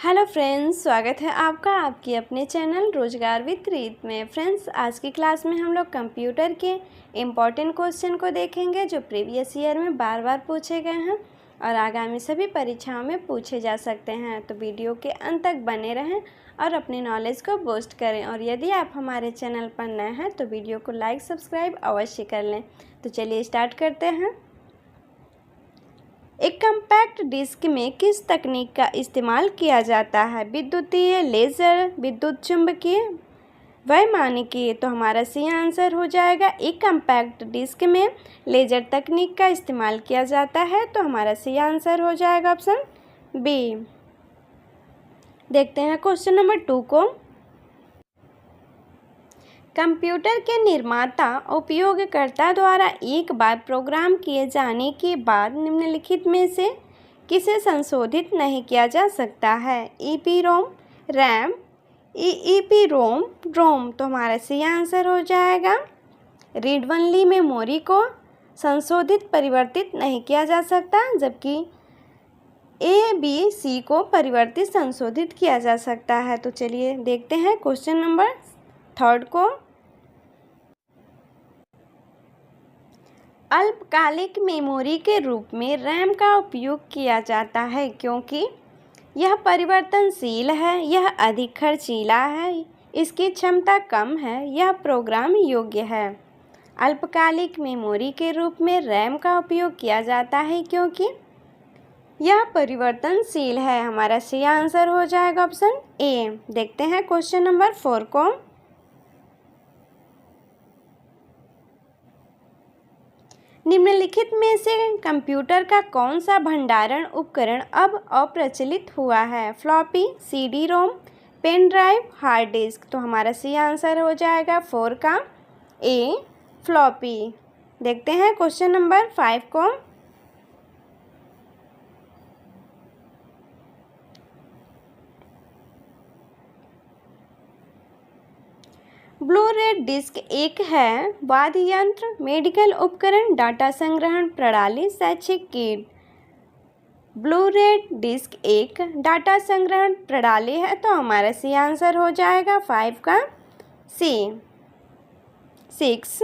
Hello friends, स्वागत है आपका आपके अपने चैनल रोजगार विद रीत में। फ्रेंड्स, आज की क्लास में हम लोग कंप्यूटर के इम्पॉर्टेंट क्वेश्चन को देखेंगे जो प्रीवियस ईयर में बार बार पूछे गए हैं और आगामी सभी परीक्षाओं में पूछे जा सकते हैं। तो वीडियो के अंत तक बने रहें और अपनी नॉलेज को बूस्ट करें। और यदि आप हमारे चैनल पर नए हैं तो वीडियो को लाइक सब्सक्राइब अवश्य कर लें। तो चलिए स्टार्ट करते हैं। एक कॉम्पैक्ट डिस्क में किस तकनीक का इस्तेमाल किया जाता है? विद्युतीय, लेज़र, विद्युत चुम्बकीय, वैमानिकी। तो हमारा सी आंसर हो जाएगा एक कॉम्पैक्ट डिस्क में लेज़र तकनीक का इस्तेमाल किया जाता है। तो हमारा सी आंसर हो जाएगा ऑप्शन बी। देखते हैं क्वेश्चन नंबर 2 को। कंप्यूटर के निर्माता उपयोगकर्ता द्वारा एक बार प्रोग्राम किए जाने के बाद निम्नलिखित में से किसे संशोधित नहीं किया जा सकता है? EEPROM, रैम, EEPROM, रोम। तो हमारा सी आंसर हो जाएगा रीड ओनली मेमोरी को संशोधित परिवर्तित नहीं किया जा सकता, जबकि ABC को परिवर्तित संशोधित किया जा सकता है। तो चलिए देखते हैं क्वेश्चन नंबर 3 को। अल्पकालिक मेमोरी के रूप में रैम का उपयोग किया जाता है क्योंकि यह परिवर्तनशील है, यह अधिक खर्चीला है, इसकी क्षमता कम है, यह प्रोग्राम योग्य है। अल्पकालिक मेमोरी के रूप में रैम का उपयोग किया जाता है क्योंकि यह परिवर्तनशील है। हमारा सी आंसर हो जाएगा ऑप्शन ए। देखते हैं क्वेश्चन नंबर 4 को। निम्नलिखित में से कंप्यूटर का कौन सा भंडारण उपकरण अब अप्रचलित हुआ है? फ्लॉपी, CD रोम, पेन ड्राइव, हार्ड डिस्क। तो हमारा सी आंसर हो जाएगा 4 का ए, फ्लॉपी। देखते हैं क्वेश्चन नंबर 5 को। ब्लू रे डिस्क एक है वाद्य यंत्र, मेडिकल उपकरण, डाटा संग्रहण प्रणाली, शैक्षिक किट। ब्लू रे डिस्क एक डाटा संग्रहण प्रणाली है। तो हमारा सी आंसर हो जाएगा 5 का सी, 6।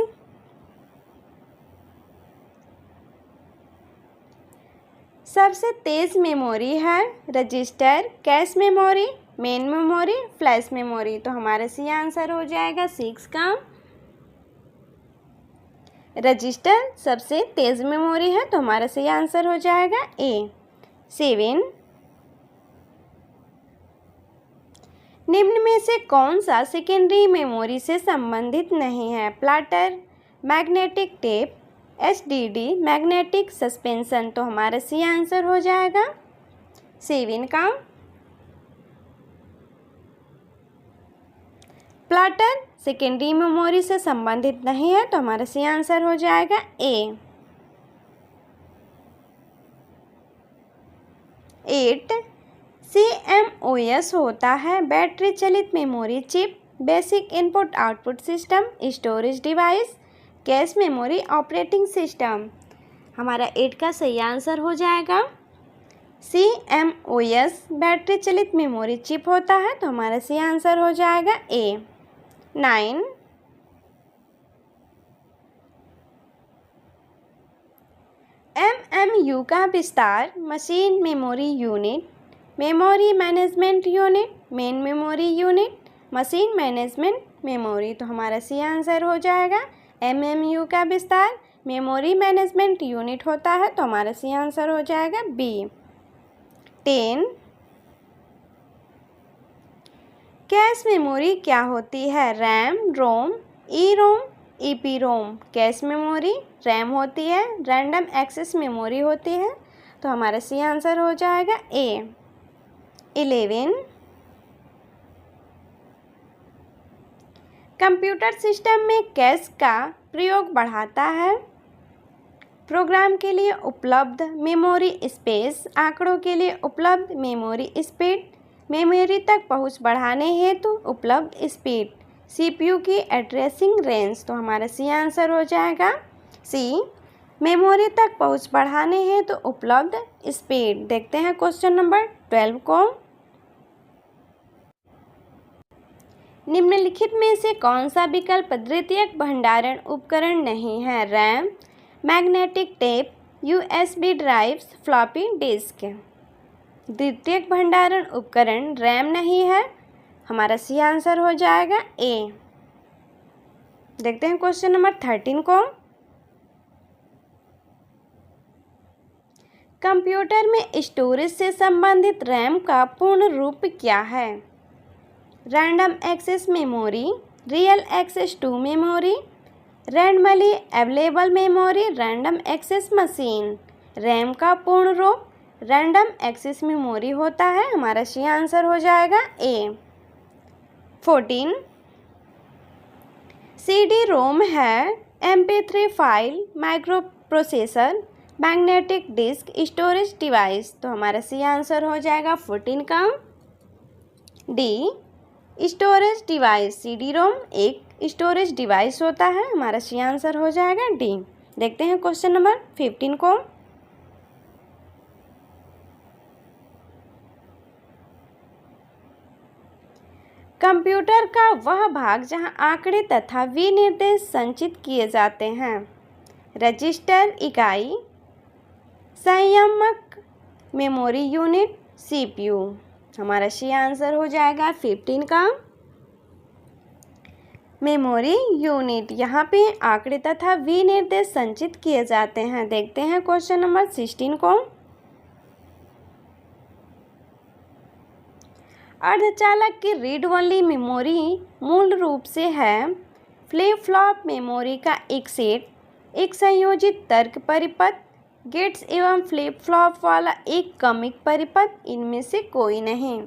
सबसे तेज मेमोरी है register, cache memory, main memory, flash memory. तो हमारा सी आंसर हो जाएगा 6 का रजिस्टर सबसे तेज मेमोरी है। तो हमारा सी आंसर हो जाएगा ए, 7। निम्न में से कौन सा सेकेंडरी मेमोरी से संबंधित नहीं है? Platter, magnetic tape, HDD, magnetic suspension. तो हमारा सी आंसर हो जाएगा 7 का प्लाटर सेकेंडरी मेमोरी से संबंधित नहीं है। तो हमारा सी आंसर हो जाएगा ए, 8। CMOS होता है बैटरी चलित memory chip, basic input output system, storage device, cache memory, operating system. हमारा 8 का सही आंसर हो जाएगा CMOS बैटरी चलित मेमोरी चिप होता है। तो हमारा सी आंसर हो जाएगा ए, 9। MMU का विस्तार machine memory unit, memory management unit, main memory unit, machine management memory. तो हमारा सी आंसर हो जाएगा MMU का विस्तार मेमोरी मैनेजमेंट यूनिट होता है। तो हमारा सी आंसर हो जाएगा बी, 10। कैश मेमोरी क्या होती है? रैम, रोम, EROM, EPROM। Cache memory RAM होती है, रैंडम एक्सेस मेमोरी होती है। तो हमारा सी आंसर हो जाएगा ए, 11। कंप्यूटर सिस्टम में कैश का प्रयोग बढ़ाता है प्रोग्राम के लिए उपलब्ध मेमोरी स्पेस, आंकड़ों के लिए उपलब्ध मेमोरी स्पीड, मेमोरी तक पहुंच बढ़ाने हेतु उपलब्ध स्पीड, CPU की एड्रेसिंग रेंज। तो हमारा सी आंसर हो जाएगा सी, मेमोरी तक पहुंच बढ़ाने हेतु उपलब्ध स्पीड। देखते हैं क्वेश्चन नंबर 12 को। निम्नलिखित में से कौन सा विकल्प द्वितीयक भंडारण उपकरण नहीं है? RAM, magnetic tape, USB drives, floppy disk. द्वितीयक भंडारण उपकरण रैम नहीं है, हमारा सी आंसर हो जाएगा ए। देखते हैं क्वेश्चन नंबर 13 को। कंप्यूटर में स्टोरेज से संबंधित रैम का पूर्ण रूप क्या है? Random access memory, real access to memory, randomly available memory, random access machine. RAM का पूर्ण रूप रैंडम एक्सेस मेमोरी होता है, हमारा सी आंसर हो जाएगा ए। 14 CD रोम है, MP3 file, micro processor, magnetic disk, storage device. तो हमारा सी आंसर हो जाएगा 14 का डी, स्टोरेज डिवाइस। CD रोम एक स्टोरेज डिवाइस होता है, हमारा सी आंसर हो जाएगा डी। देखते हैं क्वेश्चन नंबर 15 को। कंप्यूटर का वह भाग जहां आंकड़े तथा विनिर्देश संचित किए जाते हैं। रजिस्टर इकाई, संयमक, मेमोरी यूनिट, CPU। हमारा सी आंसर हो जाएगा 15 का मेमोरी यूनिट। यहाँ पे आंकड़े तथा विनिर्देश संचित किए जाते हैं। देखते हैं क्वेश्चन नंबर 16 को। अर्धचालक की रीड ओनली मेमोरी मूल रूप से है फ्लिप फ्लॉप मेमोरी का एक सेट, एक संयोजित तर्क परिपथ, गेट्स एवं फ्लिप फ्लॉप वाला एक क्रमिक परिपथ, इनमें से कोई नहीं।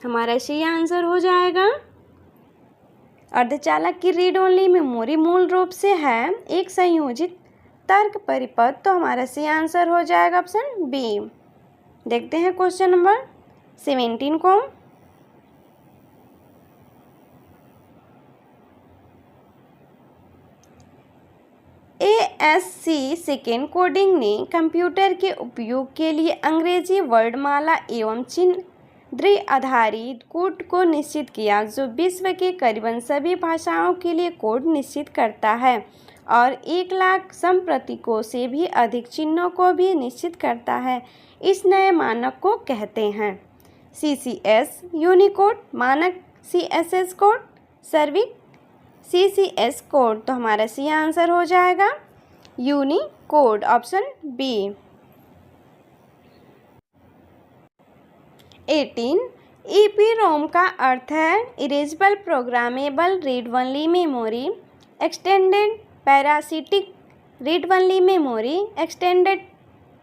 हमारा सी आंसर हो जाएगा अर्धचालक की रीड ओनली मेमोरी मूल रूप से है एक संयोजित तर्क परिपथ, तो हमारा सी आंसर हो जाएगा ऑप्शन बी। देखते हैं क्वेश्चन नंबर 17 को। ASC सेकेंड कोडिंग ने कंप्यूटर के उपयोग के लिए अंग्रेजी वर्णमाला एवं चिन्ह आधारित कोड को निश्चित किया, जो विश्व के करीबन सभी भाषाओं के लिए कोड निश्चित करता है और 1 लाख संप्रतीकों से भी अधिक चिन्हों को भी निश्चित करता है। इस नए मानक को कहते हैं CCS यूनिकोड मानक, CSS कोड, सर्विक CCS कोड। तो हमारा सी आंसर हो जाएगा यूनिकोड, ऑप्शन बी। 18 EPROM का अर्थ है erasable programmable read only memory, extended parasitic read only memory, extended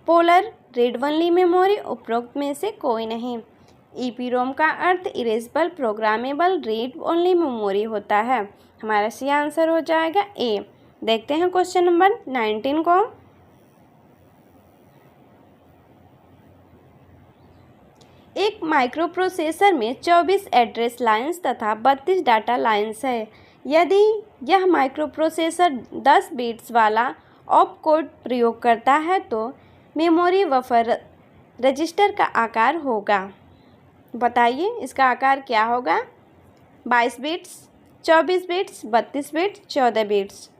polar read only memory. उपरोक्त में से कोई नहीं। EPROM का अर्थ erasable programmable read only memory होता है, हमारा सी आंसर हो जाएगा ए। देखते हैं क्वेश्चन नंबर 19 को। एक माइक्रोप्रोसेसर में 24 एड्रेस लाइन्स तथा 32 डाटा लाइन्स है। यदि यह माइक्रोप्रोसेसर 10 बिट्स वाला ऑप कोड प्रयोग करता है तो मेमोरी बफर रजिस्टर का आकार होगा। बताइए इसका आकार क्या होगा? 22 बिट्स, 24 बिट्स, 32 बिट्स, 14 बिट्स।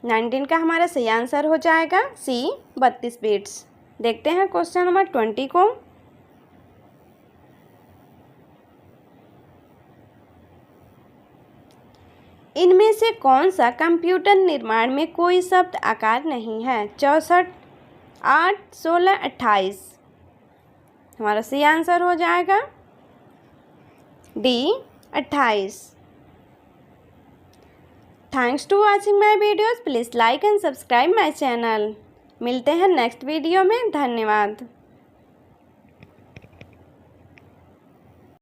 19 का हमारा सही आंसर हो जाएगा सी, 32 बिट्स। देखते हैं क्वेश्चन नंबर 20 को। इनमें से कौन सा कंप्यूटर निर्माण में कोई शब्द आकार नहीं है? 64, 8, 16, 28। हमारा सही आंसर हो जाएगा D, 28। Thanks to watching my videos. Please like and subscribe my channel. मिलते हैं नेक्स्ट वीडियो में। धन्यवाद।